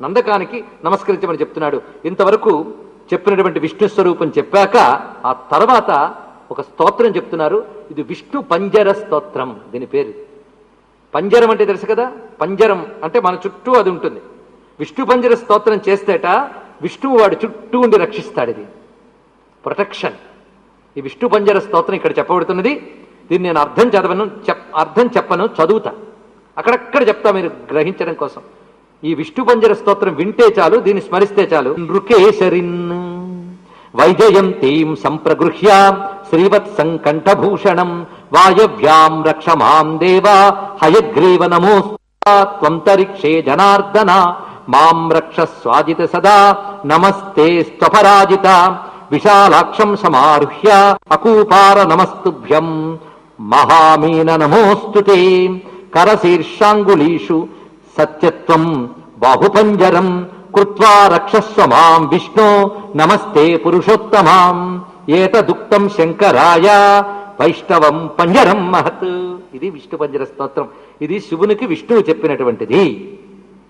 నందకానికి నమస్కరించమని చెప్తున్నాడు. ఇంతవరకు చెప్పినటువంటి విష్ణు స్వరూపం చెప్పాక ఆ తర్వాత ఒక స్తోత్రం చెప్తున్నారు. ఇది విష్ణు పంజర స్తోత్రం. దీని పేరు పంజరం అంటే తెలుసు కదా, పంజరం అంటే మన చుట్టూ అది ఉంటుంది. విష్ణు పంజర స్తోత్రం చేస్తేట విష్ణువు వాడి చుట్టూ ఉండి రక్షిస్తాడు. ఇది ప్రొటెక్షన్. ఈ విష్ణు పంజర స్తోత్రం ఇక్కడ చెప్పబడుతున్నది. దీన్ని నేను అర్థం చెప్పను, చదువుతా, అక్కడక్కడ చెప్తా మీరు గ్రహించడం కోసం. ఈ విష్ణు పంజర స్తోత్రం వింటే చాలు, దీన్ని స్మరిస్తే చాలు. నృకేశరిన్ వైజయంతీం సంప్రగృహ్య శ్రీవత్సం కంఠభూషణం వాయవ్యాం రక్షమాం దేవా హయగ్రీవ నమోస్త్వంతరిక్షే జనార్దన మాం రక్షస్వాజిత సదా నమస్తే స్వపరాజిత విశాలాక్షం సమారుహ్య అకూపార నమస్తుభ్యం మహామీన నమోస్తుతే కరశీర్షాంగులీషు సత్యత్వం బాహుపంజరం కృత్వా రక్షస్వ మాం విష్ణు నమస్తే పురుషోత్తమాం ఏతదుక్తం శంకరాయ వైష్ణవం పంజరం మహత్. ఇది విష్ణు పంజర స్తోత్రం. ఇది శివునికి విష్ణువు చెప్పినటువంటిది.